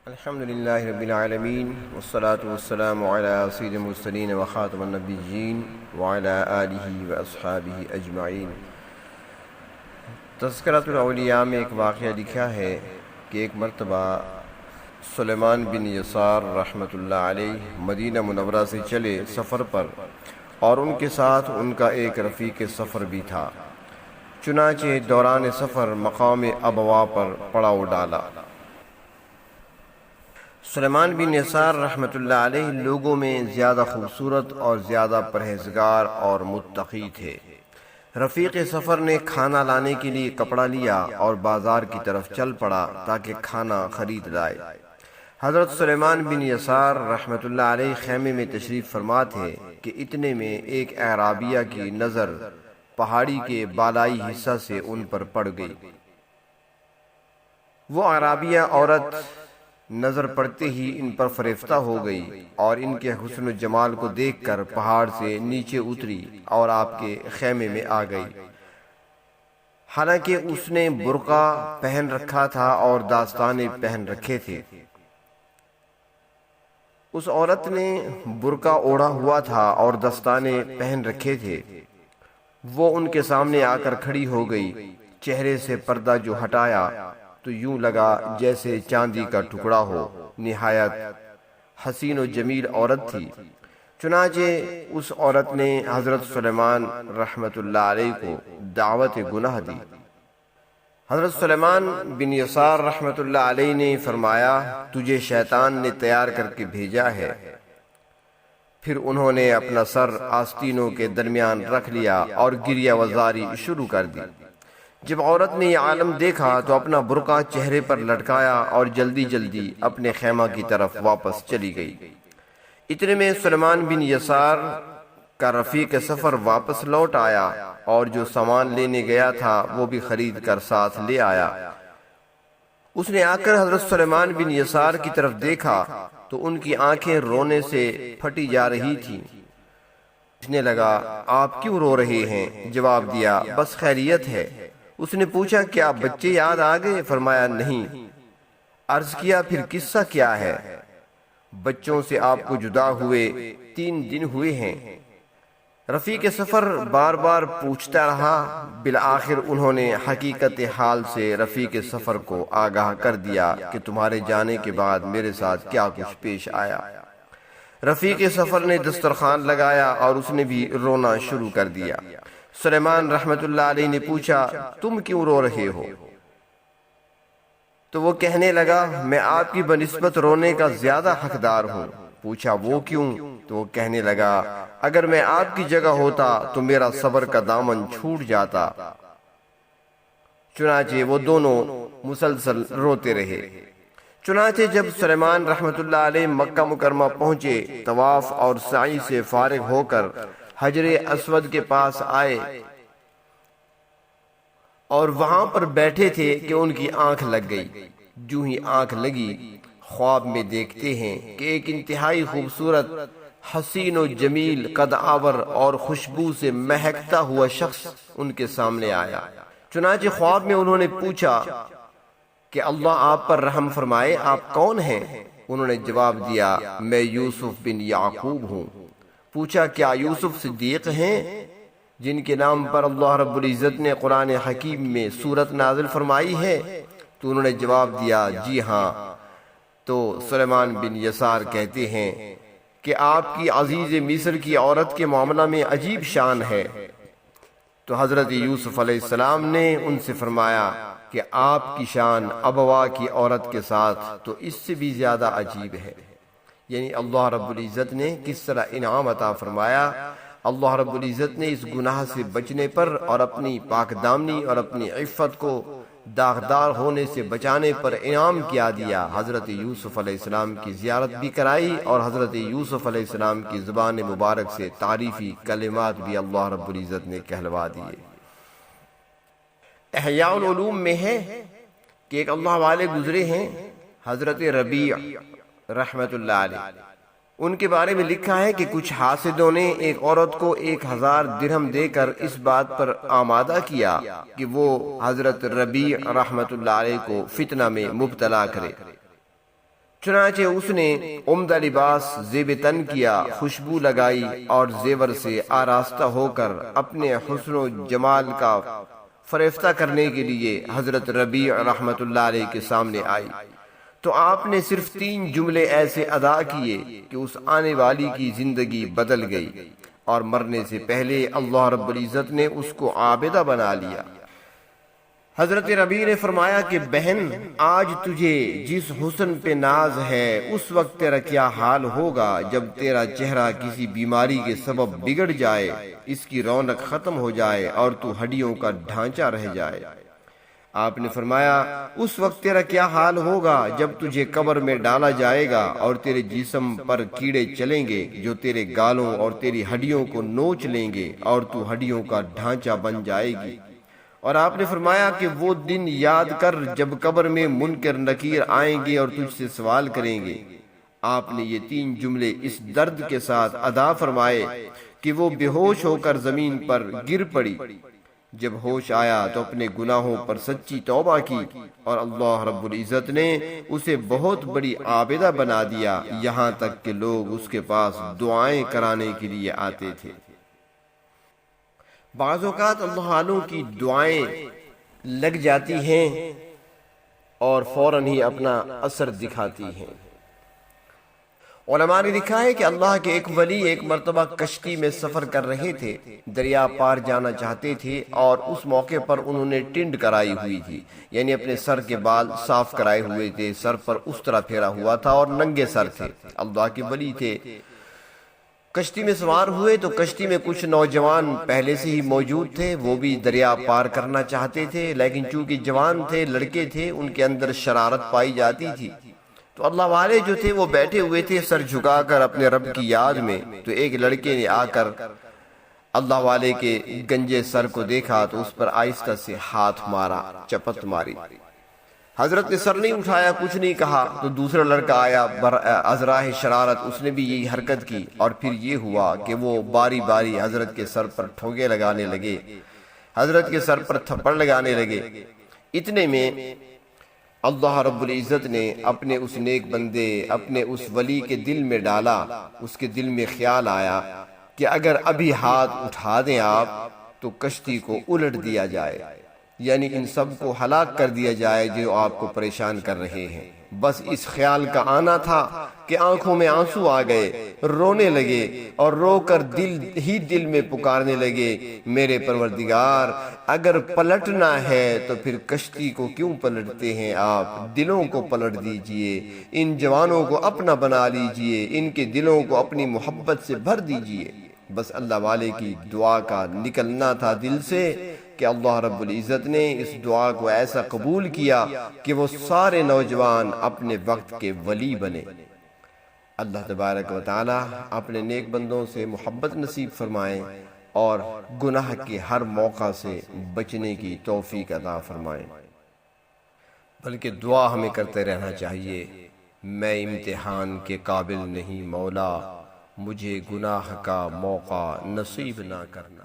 الحمدللہ رب العالمین والصلاة والسلام علی سید المرسلین وخاتم النبیین وعلی آلہ واصحابہ اجمعین۔ تذکرۃ الاولیاء میں ایک واقعہ لکھا ہے کہ ایک مرتبہ سلیمان بن یسار رحمۃ اللہ علیہ مدینہ منورہ سے چلے سفر پر، اور ان کے ساتھ ان کا ایک رفیق سفر بھی تھا۔ چنانچہ دوران سفر مقام ابوا پر پڑاؤ ڈالا۔ سلیمان بن یسار رحمۃ اللہ علیہ لوگوں میں زیادہ خوبصورت اور زیادہ پرہیزگار اور متقی تھے۔ رفیق سفر نے کھانا لانے کے لیے کپڑا لیا اور بازار کی طرف چل پڑا تاکہ کھانا خرید لائے۔ حضرت سلیمان بن یسار رحمۃ اللہ علیہ خیمے میں تشریف فرما تھے کہ اتنے میں ایک اعرابیہ کی نظر پہاڑی کے بالائی حصہ سے ان پر پڑ گئی۔ وہ اعرابیہ عورت نظر پڑتے ہی ان پر فریفتہ ہو گئی اور ان کے حسن و جمال کو دیکھ کر پہاڑ سے نیچے اتری اور آپ کے خیمے میں آ گئی۔ حالانکہ اس نے برقع پہن رکھا تھا اور دستانے پہن رکھے تھے۔ اس عورت نے برقع اوڑھا ہوا تھا اور دستانے پہن رکھے تھے۔ وہ ان کے سامنے آ کر کھڑی ہو گئی۔ چہرے سے پردہ جو ہٹایا تو یوں لگا جیسے چاندی کا ٹکڑا ہو۔ نہایت حسین و جمیل عورت تھی۔ چنانچہ اس عورت نے حضرت سلیمان رحمۃ اللہ علیہ کو دعوت گناہ دی۔ حضرت سلیمان بن یسار رحمۃ اللہ علیہ نے فرمایا، تجھے شیطان نے تیار کر کے بھیجا ہے۔ پھر انہوں نے اپنا سر آستینوں کے درمیان رکھ لیا اور گریہ وزاری شروع کر دی۔ جب عورت نے یہ عالم دیکھا تو اپنا برقع چہرے پر لٹکایا اور جلدی جلدی اپنے خیمہ کی طرف واپس چلی گئی۔ اتنے میں سلیمان بن یسار کا رفیق سفر واپس لوٹ آیا اور جو سامان لینے گیا تھا وہ بھی خرید کر ساتھ لے آیا۔ اس نے آ کر حضرت سلیمان بن یسار کی طرف دیکھا تو ان کی آنکھیں رونے سے پھٹی جا رہی تھیں۔ پوچھنے لگا، آپ کیوں رو رہے ہیں؟ جواب دیا، بس خیریت ہے۔ اس نے پوچھا، کیا بچے یاد آ گئے؟ فرمایا، نہیں۔ عرض کیا، پھر قصہ کیا ہے؟ بچوں سے آپ کو جدا ہوئے 3 دن ہوئے ہیں۔ رفیق سفر بار بار پوچھتا رہا۔ بالآخر انہوں نے حقیقت حال سے رفیق سفر کو آگاہ کر دیا کہ تمہارے جانے کے بعد میرے ساتھ کیا کچھ پیش آیا۔ رفیق سفر نے دسترخوان لگایا اور اس نے بھی رونا شروع کر دیا۔ سلیمان رحمۃ اللہ علیہ نے پوچھا، تم کیوں رو رہے ہو؟ تو وہ کہنے لگا، میں آپ کی بنسبت رونے کا زیادہ حقدار ہوں۔ پوچھا، وہ کیوں؟ تو وہ کہنے لگا، اگر میں آپ کی جگہ ہوتا تو میرا صبر کا دامن چھوٹ جاتا۔ چنانچہ وہ دونوں مسلسل روتے رہے۔ چنانچہ جب سلیمان رحمۃ اللہ علیہ مکہ مکرمہ پہنچے، طواف اور سعی سے فارغ ہو کر حجر اسود کے پاس آئے اور وہاں پر بیٹھے تھے کہ ان کی آنکھ لگ گئی۔ جو ہی آنکھ لگی، خواب میں دیکھتے ہیں کہ ایک انتہائی خوبصورت، حسین و جمیل، قد آور اور خوشبو سے مہکتا ہوا شخص ان کے سامنے آیا۔ چنانچہ خواب میں انہوں نے پوچھا کہ اللہ آپ پر رحم فرمائے، آپ کون ہیں؟ انہوں نے جواب دیا، میں یوسف بن یعقوب ہوں۔ پوچھا، کیا یوسف صدیق ہیں جن کے نام پر اللہ رب العزت نے قرآن حکیم میں سورت نازل فرمائی ہے؟ تو انہوں نے جواب دیا، جی ہاں۔ تو سلیمان بن یسار کہتے ہیں کہ آپ کی عزیز مصر کی عورت کے معاملہ میں عجیب شان ہے۔ تو حضرت یوسف علیہ السلام نے ان سے فرمایا کہ آپ کی شان ابوا کی عورت کے ساتھ تو اس سے بھی زیادہ عجیب ہے۔ یعنی اللہ رب العزت نے کس طرح انعام عطا فرمایا۔ اللہ رب العزت نے اس گناہ سے بچنے پر اور اپنی پاک دامنی اور اپنی عفت کو داغدار ہونے سے بچانے پر انعام کیا دیا۔ حضرت یوسف علیہ السلام کی زیارت بھی کرائی اور حضرت یوسف علیہ السلام کی زبان مبارک سے تعریفی کلمات بھی اللہ رب العزت نے کہلوا دیے۔ احیاء العلوم میں ہے کہ ایک اللہ والے گزرے ہیں، حضرت ربیع رحمت اللہ علیہ۔ ان کے بارے میں لکھا ہے کہ کچھ حاسدوں نے ایک عورت کو 1000 درہم دے کر اس بات پر آمادہ کیا کہ وہ حضرت ربیع رحمت اللہ علیہ کو فتنہ میں مبتلا کرے۔ چنانچہ اس نے عمدہ لباس زیب تن کیا، خوشبو لگائی اور زیور سے آراستہ ہو کر اپنے حسن و جمال کا فریفتہ کرنے کے لیے حضرت ربیع رحمت اللہ علیہ کے سامنے آئی، تو آپ نے صرف 3 جملے ایسے ادا کیے کہ اس آنے والی کی زندگی بدل گئی، اور مرنے سے پہلے اللہ رب العزت نے اس کو عابدہ بنا لیا۔ حضرت ربیع نے فرمایا کہ بہن، آج تجھے جس حسن پہ ناز ہے، اس وقت تیرا کیا حال ہوگا جب تیرا چہرہ کسی بیماری کے سبب بگڑ جائے، اس کی رونق ختم ہو جائے اور تو ہڈیوں کا ڈھانچہ رہ جائے۔ آپ نے فرمایا اس وقت تیرا کیا حال ہوگا جب تجھے قبر میں ڈالا جائے گا اور تیرے جسم پر کیڑے چلیں گے جو تیرے گالوں اور تیری ہڈیوں کو نوچ لیں گے اور تو ہڈیوں کا ڈھانچہ بن جائے گی۔ اور آپ نے فرمایا کہ وہ دن یاد کر جب قبر میں منکر نکیر آئیں گے اور تجھ سے سوال کریں گے۔ آپ نے یہ 3 جملے اس درد کے ساتھ ادا فرمائے کہ وہ بے ہوش ہو کر زمین پر گر پڑی۔ جب ہوش آیا تو اپنے گناہوں پر سچی توبہ کی اور اللہ رب العزت نے اسے بہت بڑی عابدہ بنا دیا، یہاں تک کہ لوگ اس کے پاس دعائیں کرانے کے لیے آتے تھے۔ بعض اوقات اللہ والوں کی دعائیں لگ جاتی ہیں اور فوراً ہی اپنا اثر دکھاتی ہیں۔ علماء نے لکھا ہے کہ اللہ کے ایک ولی ایک مرتبہ کشتی میں سفر کر رہے تھے، دریا پار جانا چاہتے تھے، اور اس موقع پر انہوں نے ٹنڈ کرائی ہوئی تھی، یعنی اپنے سر کے بال صاف کرائے ہوئے تھے، سر پر اس طرح پھیرا ہوا تھا اور ننگے سر تھے، اللہ کے ولی تھے۔ کشتی میں سوار ہوئے تو کشتی میں کچھ نوجوان پہلے سے ہی موجود تھے، وہ بھی دریا پار کرنا چاہتے تھے، لیکن چونکہ جوان تھے، لڑکے تھے، ان کے اندر شرارت پائی جاتی تھی۔ تو اللہ والے جو تھے وہ بیٹھے ہوئے تھے سر جھکا کر اپنے رب کی یاد میں، تو ایک لڑکے نے آ کر اللہ والے کے گنجے سر کو دیکھا تو اس پر آہستہ سے ہاتھ مارا، چپت ماری۔ حضرت نے سر نہیں اٹھایا، کچھ نہیں کہا، تو دوسرا لڑکا آیا ازراہ شرارت، اس نے بھی یہی حرکت کی، اور پھر یہ ہوا کہ وہ باری باری حضرت کے سر پر ٹھونگے لگانے لگے، حضرت کے سر پر تھپڑ لگانے لگے۔ اتنے میں اللہ رب العزت نے اپنے اس نیک بندے، اپنے اس ولی کے دل میں ڈالا، اس کے دل میں خیال آیا کہ اگر ابھی ہاتھ اٹھا دیں آپ تو کشتی کو الٹ دیا جائے، یعنی ان سب کو ہلاک کر دیا جائے جو آپ کو پریشان کر رہے ہیں۔ بس اس خیال کا آنا تھا کہ آنکھوں میں آنسو آ گئے، رونے لگے اور رو کر دل میں پکارنے لگے، میرے پروردگار، اگر پلٹنا ہے تو پھر کشتی کو کیوں پلٹتے ہیں آپ؟ دلوں کو پلٹ دیجئے، ان جوانوں کو اپنا بنا لیجئے، ان کے دلوں کو اپنی محبت سے بھر دیجئے۔ بس اللہ والے کی دعا کا نکلنا تھا دل سے کہ اللہ رب العزت نے اس دعا کو ایسا قبول کیا کہ وہ سارے نوجوان اپنے وقت کے ولی بنے۔ اللہ تبارک و تعالی اپنے نیک بندوں سے محبت نصیب فرمائیں اور گناہ کے ہر موقع سے بچنے کی توفیق عطا فرمائیں۔ بلکہ دعا ہمیں کرتے رہنا چاہیے، میں امتحان کے قابل نہیں مولا، مجھے گناہ کا موقع نصیب نہ کرنا۔